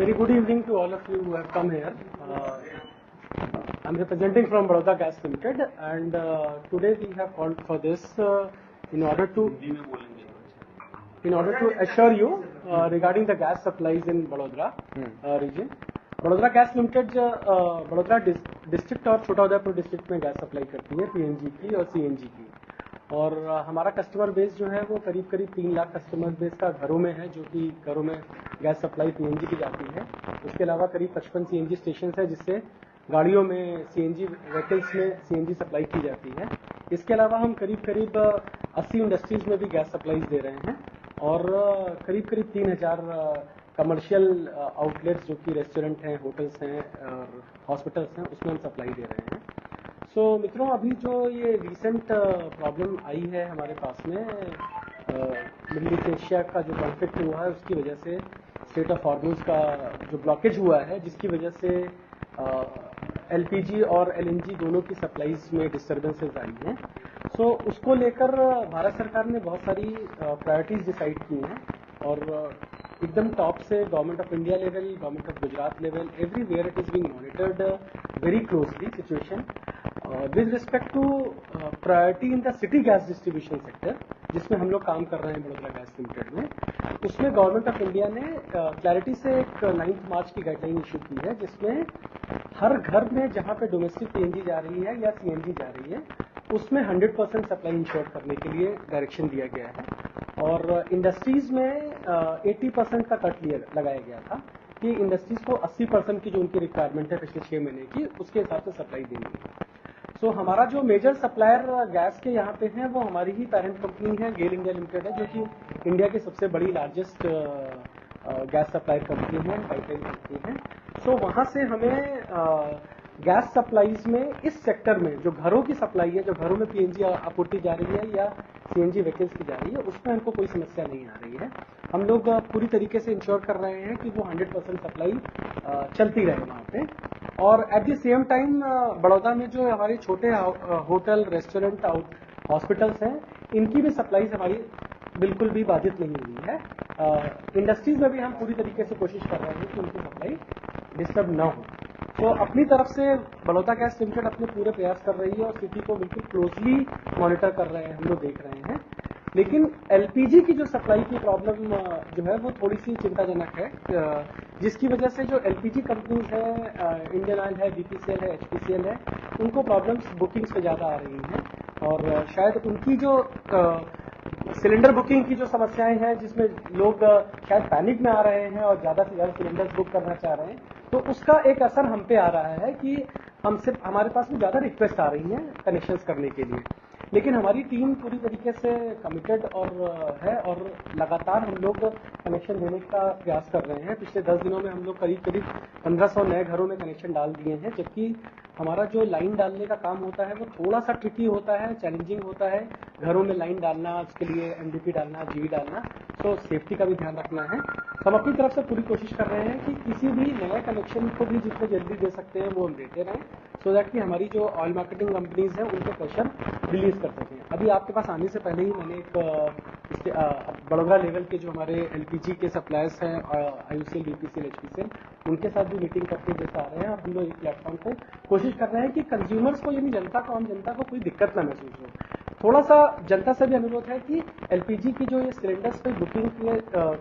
Very good evening to all of you who have come here. I'm representing from Baroda Gas Limited, and today we have called for this in order to assure you regarding the gas supplies in Vadodara region. Vadodara Gas Limited Vadodara district और छोटा Udaipur district में gas supply करती है PNG की और CNG की, और हमारा कस्टमर बेस जो है वो करीब 3 लाख कस्टमर बेस का घरों में है, जो कि घरों में गैस सप्लाई पीएनजी की जाती है। उसके अलावा करीब 55 सीएनजी स्टेशन है जिससे गाड़ियों में सीएनजी व्हीकल्स में सीएनजी सप्लाई की जाती है। इसके अलावा हम करीब 80 इंडस्ट्रीज में भी गैस सप्लाईज दे रहे हैं, और करीब 3000 कमर्शियल आउटलेट्स जो कि रेस्टोरेंट हैं, होटल्स हैं और हॉस्पिटल्स हैं, उसमें हम सप्लाई दे रहे हैं। सो मित्रों, अभी जो ये रिसेंट प्रॉब्लम आई है हमारे पास में, मिडिल ईस्ट एशिया का जो कॉन्फ्लिक्ट हुआ है उसकी वजह से स्ट्रेट ऑफ हॉर्मुज का जो ब्लॉकेज हुआ है, जिसकी वजह से एलपीजी और एलएनजी दोनों की सप्लाईज में डिस्टर्बेंसेस आई हैं। सो उसको लेकर भारत सरकार ने बहुत सारी प्रायोरिटीज डिसाइड की हैं, और एकदम टॉप से government of India level, government of Gujarat level, everywhere it is being monitored very closely situation with respect to priority in the city gas distribution sector, जिसमें हम लोग काम कर रहे हैं बड़ोदरा गैस लिमिटेड में। उसमें गवर्नमेंट ऑफ इंडिया ने क्लैरिटी से एक 9 मार्च की गाइडलाइन इशू की है, जिसमें हर घर में जहां पे डोमेस्टिक पीएनजी जा रही है या सीएनजी जा रही है, उसमें 100% सप्लाई इंश्योर करने के लिए डायरेक्शन दिया गया है। और इंडस्ट्रीज में 80% का कट लगाया गया था कि इंडस्ट्रीज को 80% की जो उनकी रिक्वायरमेंट है पिछले 6 महीने की, उसके हिसाब से सप्लाई देंगे। सो हमारा जो मेजर सप्लायर गैस के यहाँ पे है वो हमारी ही पेरेंट कंपनी है, गेल इंडिया लिमिटेड है, जो कि इंडिया की सबसे बड़ी लार्जेस्ट गैस सप्लायर कंपनी है, पाइपलाइन कंपनी है। सो वहाँ से हमें गैस सप्लाईज में इस सेक्टर में जो घरों की सप्लाई है, जो घरों में पीएनजी आपूर्ति जा रही है या सीएनजी व्हीकल्स की जा रही है, उसमें हमको कोई समस्या नहीं आ रही है। हम लोग पूरी तरीके से इंश्योर कर रहे हैं कि वो 100% सप्लाई चलती रहे वहाँ पे। और at the same time Baroda में जो हमारे छोटे होटल, रेस्टोरेंट, हॉस्पिटल्स हैं, इनकी भी सप्लाईज हमारी बिल्कुल भी बाधित नहीं हुई है। इंडस्ट्रीज में भी हम पूरी तरीके से कोशिश कर रहे हैं कि उनकी सप्लाई डिस्टर्ब न हो। तो अपनी तरफ से बड़ौदा गैस लिमिटेड अपने पूरे प्रयास कर रही है और सिटी को बिल्कुल क्लोजली मॉनिटर कर रहे हैं, हम लोग देख रहे हैं। लेकिन एलपीजी की जो सप्लाई की प्रॉब्लम जो है वो थोड़ी सी चिंताजनक है, जिसकी वजह से जो एलपीजी कंपनीज हैं, इंडियन ऑयल है, बीपीसीएल है, एचपीसीएल है, उनको प्रॉब्लम्स बुकिंग्स पे ज़्यादा आ रही हैं, और शायद उनकी जो सिलेंडर बुकिंग की जो समस्याएं हैं, जिसमें लोग शायद पैनिक में आ रहे हैं और ज़्यादा से ज़्यादा सिलेंडर्स बुक करना चाह रहे हैं, तो उसका एक असर हम पे आ रहा है कि हमारे पास में ज़्यादा रिक्वेस्ट आ रही हैं कनेक्शंस करने के लिए। लेकिन हमारी टीम पूरी तरीके से कमिटेड है, और लगातार हम लोग कनेक्शन देने का प्रयास कर रहे हैं। पिछले 10 दिनों में हम लोग करीब 1500 नए घरों में कनेक्शन डाल दिए हैं, जबकि हमारा जो लाइन डालने का काम होता है वो थोड़ा सा ट्रिकी होता है, चैलेंजिंग होता है। घरों में लाइन डालना, उसके लिए एमडीपी डालना, जीवी डालना, तो सेफ्टी का भी ध्यान रखना है। हम अपनी तरफ से पूरी कोशिश कर रहे हैं कि किसी भी नए कनेक्शन को भी जितने जल्दी दे सकते हैं वो हम देते रहें, सो दैट कि हमारी जो ऑयल मार्केटिंग कंपनीज हैं उनके प्रेशर रिलीज कर सकें। अभी आपके पास आने से पहले ही मैंने एक बड़ोदरा लेवल के जो हमारे एलपीजी के सप्लायर्स हैं, आईयूसीएल, बीपीसीएल, एचपीसीएल, उनके साथ भी मीटिंग करके जैसे आ रहे हैं, और हम लोग एक प्लेटफॉर्म पे कोशिश कर रहे हैं कि कंज्यूमर्स को, यानी जनता को, आम जनता को कोई दिक्कत ना महसूस हो। थोड़ा सा जनता से भी अनुरोध है कि एलपीजी की जो ये सिलेंडर्स पे बुकिंग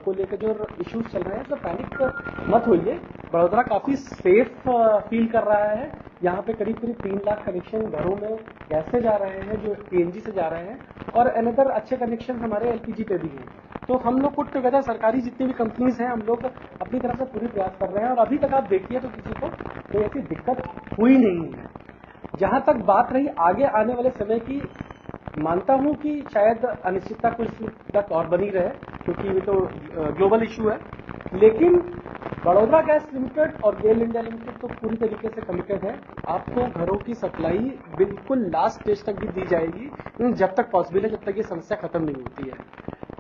को लेकर जो इश्यूज चल रहे हैं, तो पैनिक मत होइए। बड़ोदरा काफी सेफ फील कर रहा है। यहाँ पे करीब 3 लाख कनेक्शन घरों में गैस से जा रहे हैं, जो पीएनजी से जा रहे हैं, और अनदर अच्छे कनेक्शन हमारे एलपीजी पे भी हैं। तो हम लोग पुट टुगेदर, सरकारी जितनी भी कंपनीज हैं, हम लोग अपनी तरफ से पूरी प्रयास कर रहे हैं, और अभी तक आप देखिए तो किसी को कोई ऐसी दिक्कत हुई नहीं है। जहां तक बात रही आगे आने वाले समय की, मानता हूं कि शायद अनिश्चितता कुछ तक और बनी रहे, क्योंकि ये तो ग्लोबल इशू है। लेकिन बड़ोदरा गैस लिमिटेड और गेल इंडिया लिमिटेड तो पूरी तरीके से कमिटेड है। आपको घरों की सप्लाई बिल्कुल लास्ट स्टेज तक भी दी जाएगी, जब तक पॉसिबल है, जब तक ये समस्या खत्म नहीं होती है।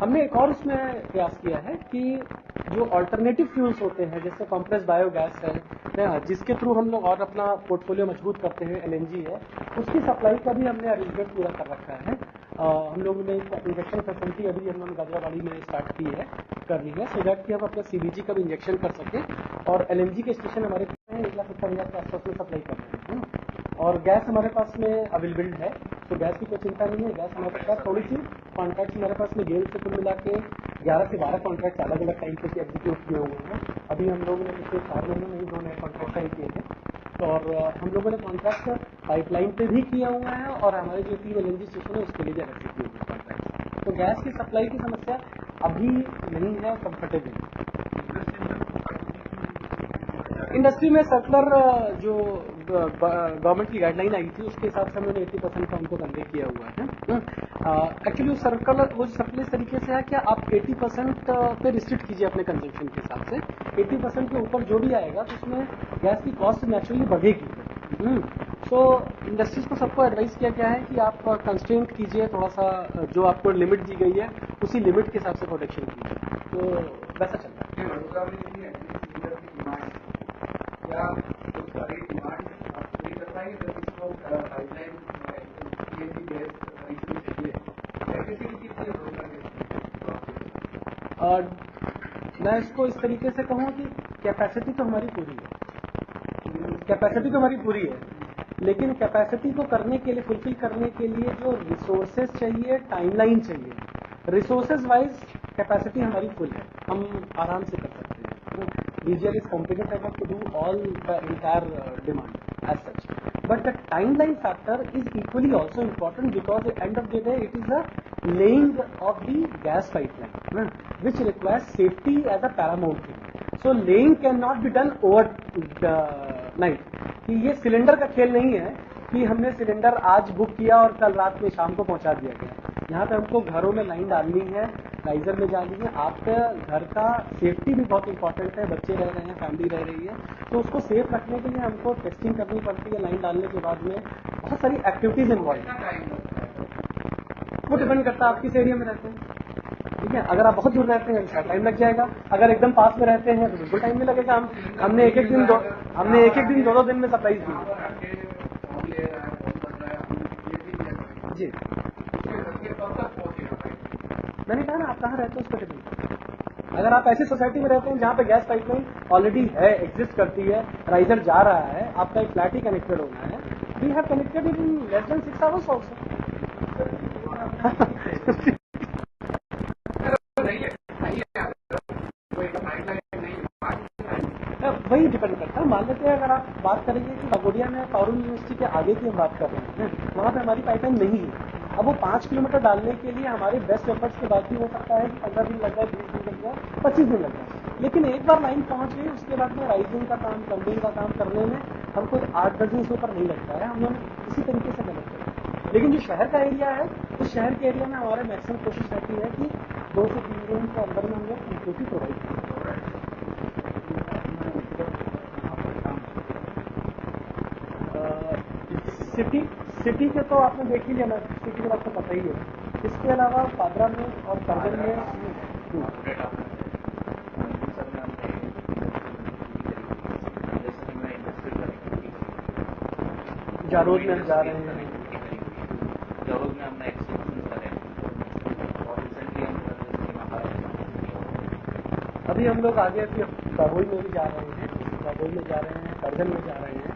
हमने एक और उसमें प्रयास किया है कि जो अल्टरनेटिव फ्यूल्स होते हैं, जैसे कंप्रेस बायोगैस है, जिसके थ्रू हम लोग और अपना पोर्टफोलियो मजबूत करते हैं, एलएनजी है, उसकी सप्लाई का भी हमने अरेंजमेंट पूरा कर रखा है। हम लोगों ने एक इंजेक्शन फैसिलिटी अभी हम लोग गाजराबाड़ी में स्टार्ट की है, कर ली है, सो दैट कि हम अपना सीबीजी का भी इंजेक्शन कर सकें और LNG के स्टेशन हमारे पास हैं 1,70,000 के आसपास में सप्लाई कर रहे हैं। और गैस हमारे पास में अवेलेबल है, तो गैस की कोई चिंता नहीं है। गैस हमारे पास थोड़ी सी कॉन्ट्रैक्ट हमारे पास में गेल से कुल मिला के 11 से 12 कॉन्ट्रैक्ट अलग अलग टाइम पे एग्जीक्यूट किए हुए हैं। अभी हम लोगों ने पिछले 4 महीनों में ही 2 नए कॉन्ट्रैक्ट साइन किए थे। और हम लोगों ने कॉन्ट्रैक्ट पाइपलाइन पे भी किया हुआ है और हमारे जो 3 LNG स्टेशन है उसके लिए भी अलग से किए हुए कॉन्ट्रैक्ट। तो गैस की सप्लाई की समस्या अभी नहीं है, कंफर्टेबल। इंडस्ट्री में सर्कुलर जो गवर्नमेंट की गाइडलाइन आई थी उसके हिसाब से हमने 80% का उनको कन्वे किया हुआ है। एक्चुअली वो सर्कुलर इस तरीके से है कि आप 80% पे रिस्ट्रिक्ट कीजिए अपने कंजम्पशन के हिसाब से। 80% के ऊपर जो भी आएगा तो उसमें गैस की कॉस्ट नेचुरली बढ़ेगी। तो इंडस्ट्रीज को सबको एडवाइस किया गया है कि आप कंस्ट्रेंट कीजिए थोड़ा सा, जो आपको लिमिट दी गई है उसी लिमिट के हिसाब से प्रोटेक्शन कीजिए, तो वैसा चलता है। मैं इसको इस तरीके से कहूँ कि कैपेसिटी तो हमारी पूरी है, लेकिन कैपेसिटी को करने के लिए, फुलफिल करने के लिए जो रिसोर्सेज चाहिए, टाइमलाइन चाहिए। रिसोर्सेज वाइज कैपेसिटी हमारी फुल है, हम आराम से कर सकते हैं। DGL is competent enough to do all the entire demand as such, but the timeline factor is equally also important because at the end of the day it is a laying of the gas pipeline which requires safety as a paramount thing. So laying cannot be done over the night. कि ये cylinder का खेल नहीं है कि हमने cylinder आज book किया और कल रात में शाम को पहुंचा दिया गया। यहाँ पे हमको घरों में लाइन डालनी है, राइजर में डालनी है। आपका घर का सेफ्टी भी बहुत इंपॉर्टेंट है, बच्चे रह रहे हैं, फैमिली रह रही है, तो उसको सेफ रखने के लिए हमको टेस्टिंग करनी पड़ती है। लाइन डालने के बाद में बहुत सारी एक्टिविटीज इन्वॉल्व है। वो डिपेंड करता है आप किस एरिया में रहते हैं। ठीक है, अगर आप बहुत दूर रहते हैं टाइम लग जाएगा, अगर एकदम पास में रहते हैं तो बिल्कुल टाइम नहीं लगेगा। हमने एक एक दिन 2-2 दिन में सप्लाई दी जी। मैंने कहा ना, आप कहाँ रहते हो उस पर डिपेंड। अगर आप ऐसी सोसाइटी में रहते हैं जहाँ पे गैस पाइपलाइन ऑलरेडी है, एग्जिस्ट करती है, राइजर जा रहा है, आपका एक फ्लैट ही कनेक्टेड होना है, we have connected in less than 6 hours also. वही डिपेंड करता है। मान लेते हैं अगर आप बात करेंगे कि वाघोडिया में पारुल यूनिवर्सिटी के आगे की हम बात कर रहे हैं, वहाँ पे हमारी पाइपलाइन नहीं है। अब वो 5 किलोमीटर डालने के लिए हमारे बेस्ट एफर्ट्स के बाद भी हो सकता है कि 15 दिन लग जाए, 20 दिन लग जाए, 25 दिन लग जाए। लेकिन एक बार लाइन पहुंच गई, उसके बाद में राइजिंग का काम, प्लम्बिंग का काम करने में हमको 8-10 दिन से ऊपर नहीं लगता है। हम लोग इसी तरीके से मैनेज करते हैं। लेकिन जो शहर का एरिया है, उस शहर के एरिया में हमारे मैक्सिमम कोशिश रहती है कि 2 से 3 दिन के अंदर में हम लोग कनेक्टिविटी प्रोवाइड करें। सिटी के तो आपने देख ही लिया ना, सिटी के बात तो पता ही है। इसके अलावा पादरा में और करगल में जारोद में हम जा रहे हैं। जारोद में हमने एक्सटेंशन करें और रिसेंटली अभी हम लोग आगे बाबोई में भी जा रहे हैं, करगल में जा रहे हैं।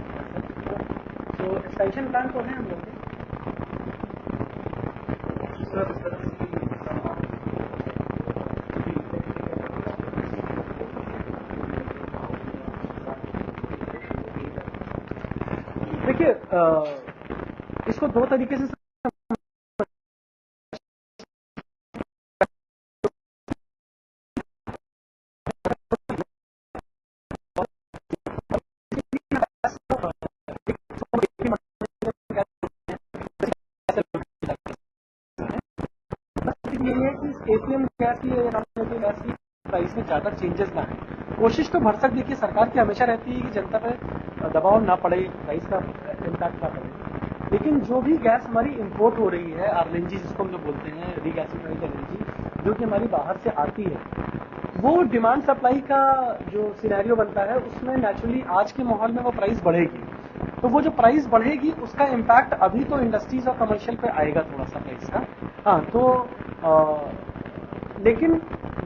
तो एक्सटेंशन प्लान तो है हम लोग के। देखिए, इसको 2 तरीके से APM गैस की प्राइस में ज्यादा चेंजेस ना है। कोशिश तो भरसक देखिए सरकार की हमेशा रहती है कि जनता पे दबाव ना पड़े, प्राइस का इम्पैक्ट ना पड़े। लेकिन जो भी गैस हमारी इंपोर्ट हो रही है, RLNG जिसको हम लोग बोलते हैं, रीगैसिफाइड LNG, जो कि हमारी बाहर से आती है, वो डिमांड सप्लाई का जो सिनेरियो बनता है उसमें नेचुरली आज के माहौल में वो प्राइस बढ़ेगी। तो वो जो प्राइस बढ़ेगी उसका इम्पैक्ट अभी तो इंडस्ट्रीज और कमर्शियल पे आएगा थोड़ा सा प्राइस का। हाँ, तो लेकिन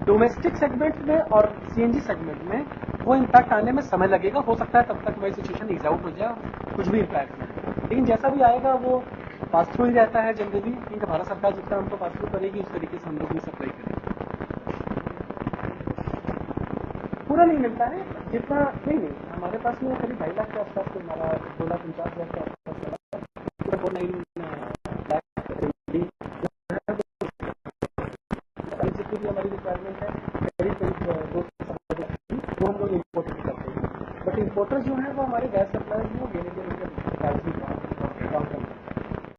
डोमेस्टिक सेगमेंट में और CNG सेगमेंट में वो इम्पैक्ट आने में समय लगेगा, हो सकता है तब तक वही सिचुएशन इज आउट हो जाए और कुछ भी इम्पैक्ट नहीं आए। लेकिन जैसा भी आएगा वो पास थ्रू ही रहता है जनरली, क्योंकि भारत सरकार जितना हमको पास थ्रू करेगी उस तरीके से हम लोग भी सप्लाई करेंगे। पूरा नहीं मिलता है जितना, नहीं हमारे पास में करीब 2.5 लाख के आसपास, तो हमारा 2,49,000 के